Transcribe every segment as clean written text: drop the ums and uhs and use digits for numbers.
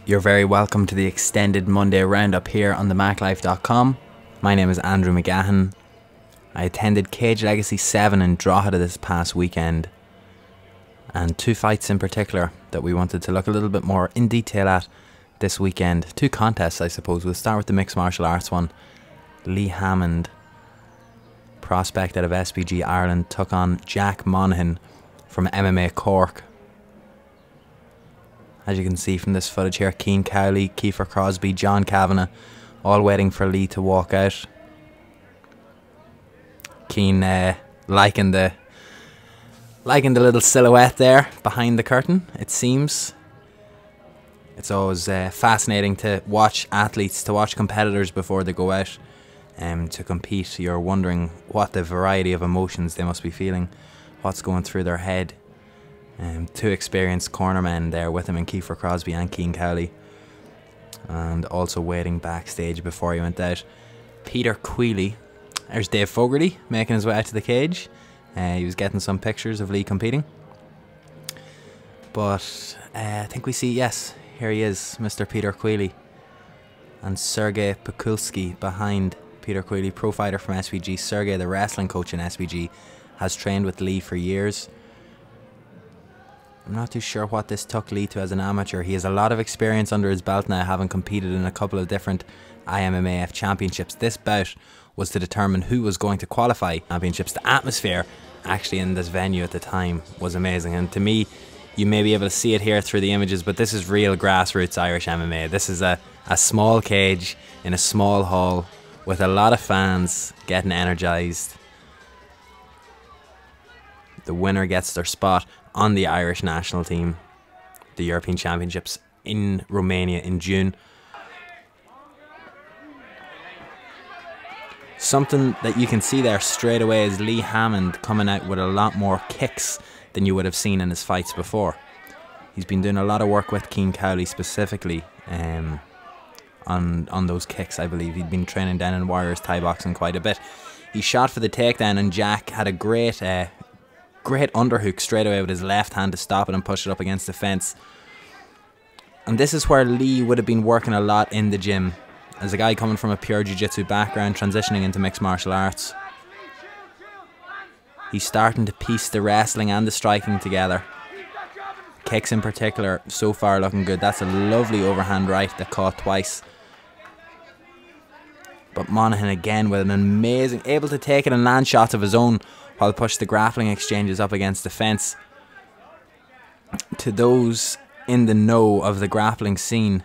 You're very welcome to the extended Monday roundup here on themaclife.com. My name is Andrew McGahan. I attended Cage Legacy 7 in Drogheda this past weekend, and two fights in particular that we wanted to look a little bit more in detail at this weekend. Two contests, I suppose. We'll start with the mixed martial arts one. Lee Hammond, prospect out of SBG Ireland, took on Jack Monaghan from MMA Cork. As you can see from this footage here, Cian Cowley, Kiefer Crosby, John Kavanagh, all waiting for Lee to walk out. Cian liking the little silhouette there behind the curtain, it seems. It's always fascinating to watch athletes, to watch competitors before they go out to compete. You're wondering what the variety of emotions they must be feeling, what's going through their head. Two experienced cornermen there with him in Kiefer Crosby and Cian Cowley, and also waiting backstage before he went out, Peter Queally. There's Dave Fogarty making his way out to the cage. He was getting some pictures of Lee competing, but I think we see, yes, here he is, Mr. Peter Queally, and Sergey Pekulski behind Peter Queally, pro fighter from SBG. Sergey, the wrestling coach in SBG, has trained with Lee for years. I'm not too sure what this took Lee to as an amateur. He has a lot of experience under his belt now, having competed in a couple of different IMMAF championships. This bout was to determine who was going to qualify championships. The atmosphere actually in this venue at the time was amazing, and to me, you may be able to see it here through the images, but this is real grassroots Irish MMA. This is a small cage in a small hall with a lot of fans getting energised. The winner gets their spot on the Irish national team, the European Championships in Romania in June. Something that you can see there straight away is Lee Hammond coming out with a lot more kicks than you would have seen in his fights before. He's been doing a lot of work with Cian Cowley specifically on those kicks, I believe. He'd been training down in Warriors Thai boxing quite a bit. He shot for the takedown, and Jack had a great underhook straight away with his left hand to stop it and push it up against the fence. And this is where Lee would have been working a lot in the gym, as a guy coming from a pure jiu-jitsu background, transitioning into mixed martial arts. He's starting to piece the wrestling and the striking together. Kicks in particular, so far looking good. That's a lovely overhand right that caught twice. But Monaghan again with an amazing, able to take it and land shots of his own while push the grappling exchanges up against the fence. To those in the know of the grappling scene,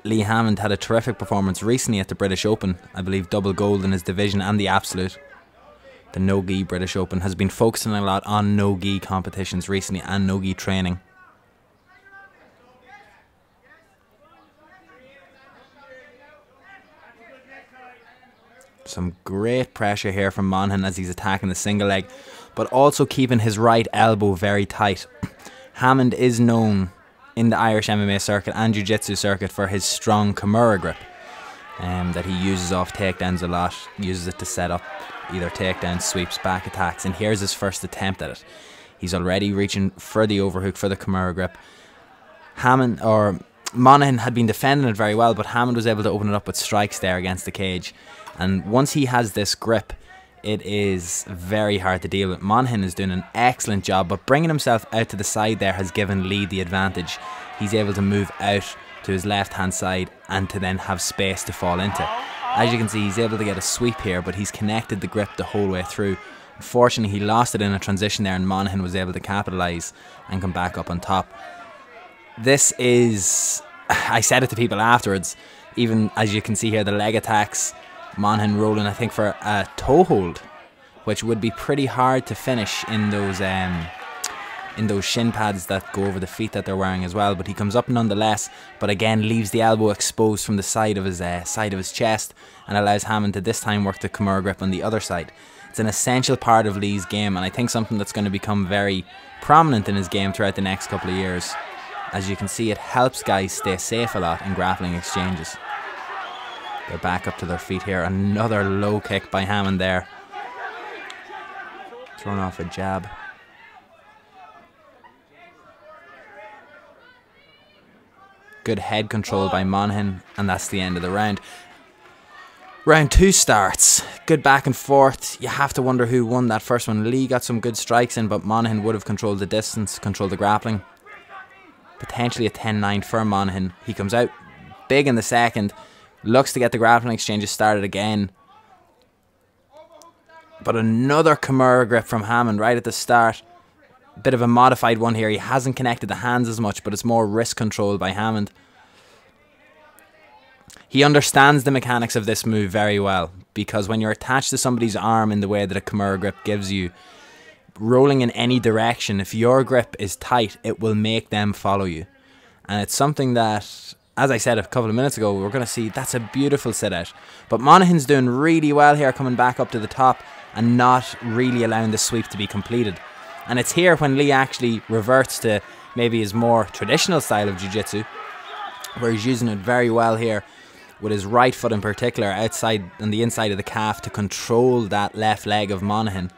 Lee Hammond had a terrific performance recently at the British Open. I believe double gold in his division and the absolute. The no-gi British Open has been focusing a lot on no-gi competitions recently and no-gi training. Some great pressure here from Monaghan as he's attacking the single leg, but also keeping his right elbow very tight. Hammond is known in the Irish MMA circuit and Jiu-Jitsu circuit for his strong Kimura grip that he uses off takedowns a lot, uses it to set up either takedowns, sweeps, back attacks, and here's his first attempt at it. He's already reaching for the overhook for the Kimura grip. Monaghan had been defending it very well, but Hammond was able to open it up with strikes there against the cage. And once he has this grip, it is very hard to deal with. Monaghan is doing an excellent job, but bringing himself out to the side there has given Lee the advantage. He's able to move out to his left hand side and to then have space to fall into. As you can see, he's able to get a sweep here, but he's connected the grip the whole way through. Unfortunately, he lost it in a transition there, and Monaghan was able to capitalise and come back up on top. This is, I said it to people afterwards, even as you can see here, the leg attacks, Monaghan rolling, I think, for a toe hold, which would be pretty hard to finish in those shin pads that go over the feet that they're wearing as well. But he comes up nonetheless, but again leaves the elbow exposed from the side of his chest, and allows Hammond to this time work the Kimura grip on the other side. It's an essential part of Lee's game, and I think something that's going to become very prominent in his game throughout the next couple of years. As you can see, it helps guys stay safe a lot in grappling exchanges. They're back up to their feet here. Another low kick by Hammond there. Thrown off a jab. Good head control by Monaghan, and that's the end of the round. Round 2 starts. Good back and forth. You have to wonder who won that first one. Lee got some good strikes in, but Monaghan would have controlled the distance, controlled the grappling. Potentially a 10-9 for Monaghan. He comes out big in the second. Looks to get the grappling exchanges started again. But another Kimura grip from Hammond right at the start. Bit of a modified one here. He hasn't connected the hands as much, but it's more wrist control by Hammond. He understands the mechanics of this move very well, because when you're attached to somebody's arm in the way that a Kimura grip gives you, rolling in any direction, if your grip is tight, it will make them follow you. And it's something that, as I said a couple of minutes ago, we're going to see that's a beautiful sit out. But Monaghan's doing really well here, coming back up to the top and not really allowing the sweep to be completed. And it's here when Lee actually reverts to maybe his more traditional style of jiu-jitsu, where he's using it very well here with his right foot in particular, outside on the inside of the calf, to control that left leg of Monaghan,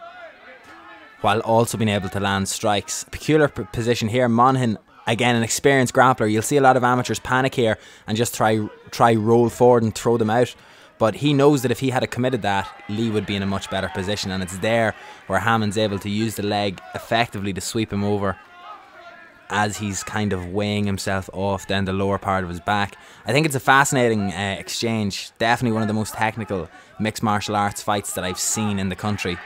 while also being able to land strikes. Peculiar position here. Monaghan, again, an experienced grappler. You'll see a lot of amateurs panic here and just try roll forward and throw them out. But he knows that if he had committed that, Lee would be in a much better position. And it's there where Hammond's able to use the leg effectively to sweep him over as he's kind of weighing himself off down the lower part of his back. I think it's a fascinating exchange. Definitely one of the most technical mixed martial arts fights that I've seen in the country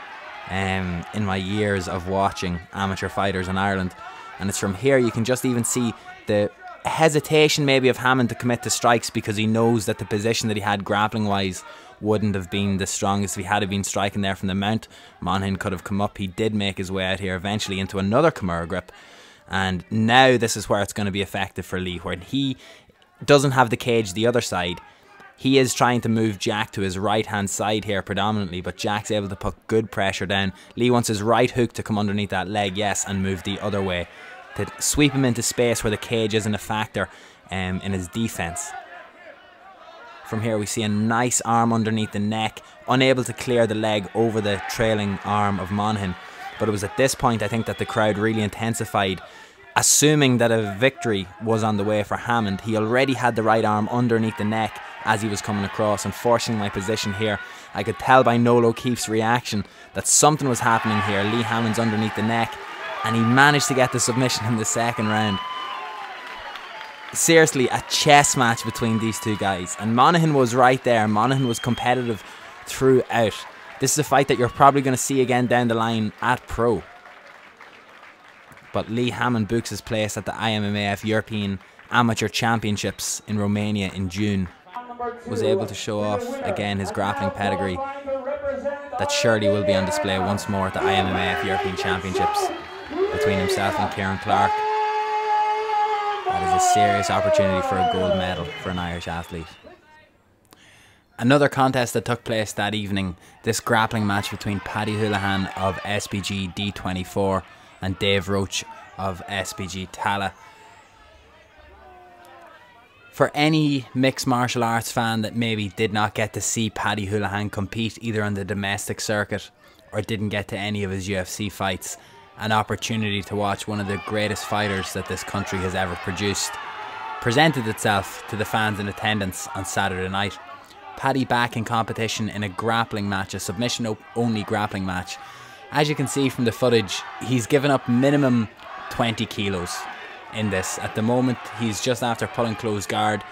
in my years of watching amateur fighters in Ireland. And it's from here you can just even see the hesitation maybe of Hammond to commit to strikes, because he knows that the position that he had grappling wise wouldn't have been the strongest if he had been striking there from the mount. Monaghan could have come up. He did make his way out here eventually into another Kimura grip, and now this is where it's going to be effective for Lee, where he doesn't have the cage the other side. He is trying to move Jack to his right hand side here predominantly, but Jack's able to put good pressure down. Lee wants his right hook to come underneath that leg, yes, and move the other way, to sweep him into space where the cage isn't a factor in his defense. From here we see a nice arm underneath the neck, unable to clear the leg over the trailing arm of Monaghan. But it was at this point I think that the crowd really intensified, assuming that a victory was on the way for Hammond. He already had the right arm underneath the neck as he was coming across, and forcing my position here. I could tell by Noel O'Keefe's reaction that something was happening here. Lee Hammond's underneath the neck, and he managed to get the submission in the second round. Seriously, a chess match between these two guys. And Monaghan was right there. Monaghan was competitive throughout. This is a fight that you're probably going to see again down the line at Pro. But Lee Hammond books his place at the IMMAF European Amateur Championships in Romania in June. Was able to show off again his grappling pedigree that surely will be on display once more at the IMMAF European Championships between himself and Kieran Clark. That is a serious opportunity for a gold medal for an Irish athlete. Another contest that took place that evening, this grappling match between Paddy Holohan of SBG D24 and Dave Roach of SBG Tala. For any mixed martial arts fan that maybe did not get to see Paddy Holohan compete either on the domestic circuit or didn't get to any of his UFC fights, an opportunity to watch one of the greatest fighters that this country has ever produced presented itself to the fans in attendance on Saturday night. Paddy back in competition in a grappling match, a submission-only grappling match. As you can see from the footage, he's given up minimum 20 kilos in this. At the moment, he's just after pulling close guard.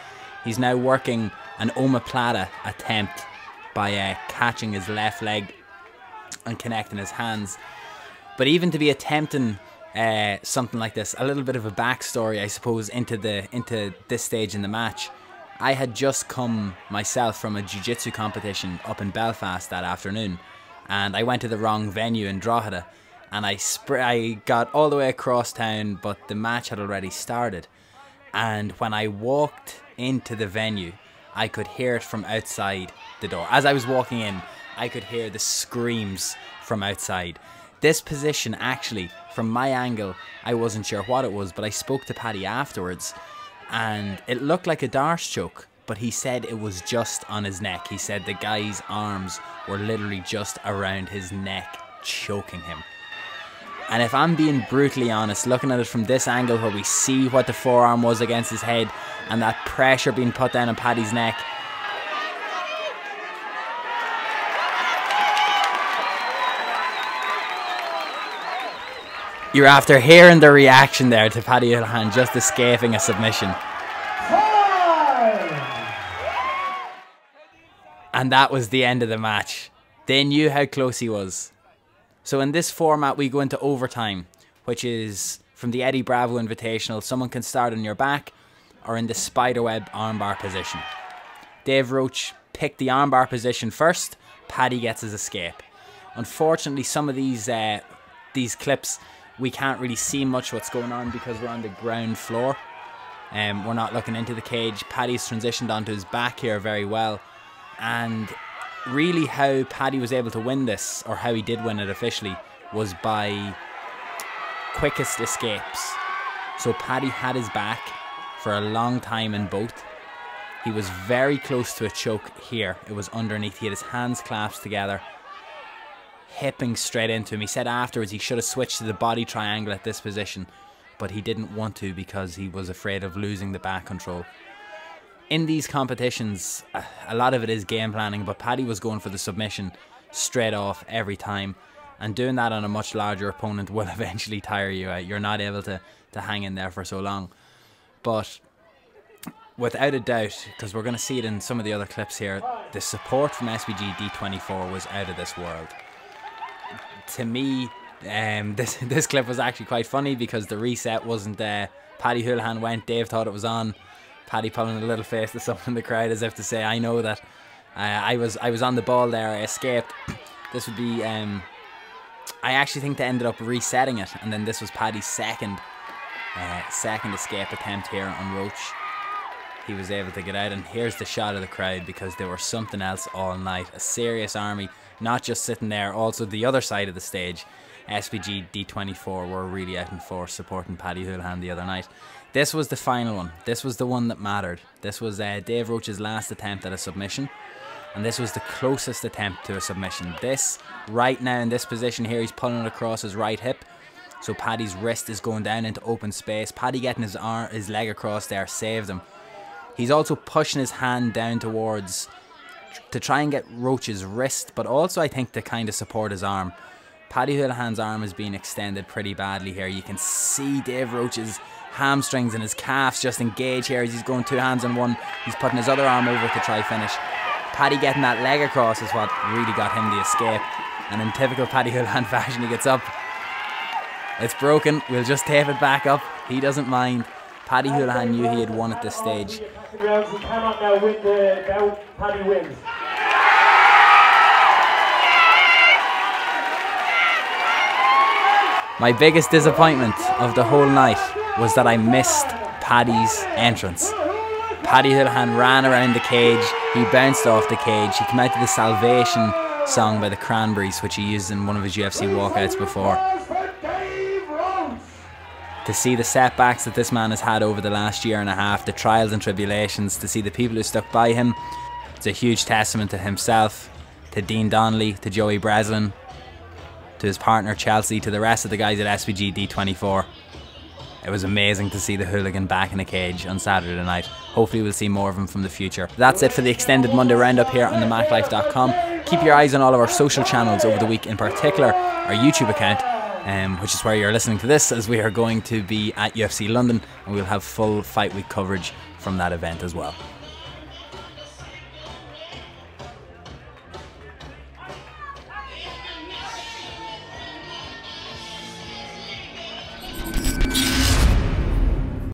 He's now working an omoplata attempt by catching his left leg and connecting his hands. But even to be attempting something like this, a little bit of a backstory, I suppose, into this stage in the match. I had just come myself from a jiu-jitsu competition up in Belfast that afternoon, and I went to the wrong venue in Drogheda, and I got all the way across town, but the match had already started. And when I walked into the venue, I could hear it from outside the door. As I was walking in, I could hear the screams from outside. This position, actually, from my angle, I wasn't sure what it was, but I spoke to Paddy afterwards, and it looked like a Darce choke, but he said it was just on his neck. He said the guy's arms were literally just around his neck, choking him. And if I'm being brutally honest, looking at it from this angle where we see what the forearm was against his head and that pressure being put down on Paddy's neck, you're after hearing the reaction there to Paddy Holohan just escaping a submission. And that was the end of the match. They knew how close he was. So in this format we go into overtime, which is from the Eddie Bravo Invitational. Someone can start on your back or in the spiderweb armbar position. Dave Roach picked the armbar position first. Paddy gets his escape. Unfortunately, some of these clips, we can't really see much what's going on because we're on the ground floor. We're not looking into the cage. Paddy's transitioned onto his back here very well. And really how Paddy was able to win this, or how he did win it officially, was by quickest escapes. So Paddy had his back for a long time in both. He was very close to a choke here. It was underneath. He had his hands clasped together, hipping straight into him. He said afterwards he should have switched to the body triangle at this position, but he didn't want to because he was afraid of losing the back control. In these competitions, a lot of it is game planning, but Paddy was going for the submission straight off every time, and doing that on a much larger opponent will eventually tire you out. You're not able to hang in there for so long. But without a doubt, because we're going to see it in some of the other clips here, the support from SBG D24 was out of this world. To me, this clip was actually quite funny because the reset wasn't Paddy Holohan went, Dave thought it was on. Paddy pulling a little face to someone in the crowd as if to say, I know that I was on the ball there, I escaped. This would be, I actually think they ended up resetting it, and then this was Paddy's second escape attempt here on Roach. He was able to get out, and here's the shot of the crowd because they were something else all night. A serious army, not just sitting there, also the other side of the stage. SBG D24 were really out in force supporting Paddy Holohan the other night. This was the final one. This was the one that mattered. This was Dave Roach's last attempt at a submission, and this was the closest attempt to a submission. This, right now in this position here, he's pulling it across his right hip, so Paddy's wrist is going down into open space. Paddy getting his leg across there saved him. He's also pushing his hand down towards to try and get Roach's wrist, but also I think to kind of support his arm. Paddy Holohan's arm is being extended pretty badly here. You can see Dave Roach's hamstrings and his calves just engage here as he's going two hands on one. He's putting his other arm over to try finish. Paddy getting that leg across is what really got him the escape. And in typical Paddy Holohan fashion, he gets up. It's broken. We'll just tape it back up. He doesn't mind. Paddy Holohan knew he had won at this stage. He cannot now win the bout. Paddy wins. My biggest disappointment of the whole night was that I missed Paddy's entrance. Paddy Holohan ran around the cage, he bounced off the cage, he came out to the Salvation song by the Cranberries, which he used in one of his UFC walkouts before. To see the setbacks that this man has had over the last year and a half, the trials and tribulations, to see the people who stuck by him, it's a huge testament to himself, to Dean Donnelly, to Joey Breslin, to his partner Chelsea, to the rest of the guys at SBG D24. It was amazing to see the hooligan back in a cage on Saturday night. Hopefully we'll see more of him from the future. That's it for the extended Monday roundup here on themaclife.com. Keep your eyes on all of our social channels over the week, in particular our YouTube account, which is where you're listening to this, as we are going to be at UFC London and we'll have full fight week coverage from that event as well.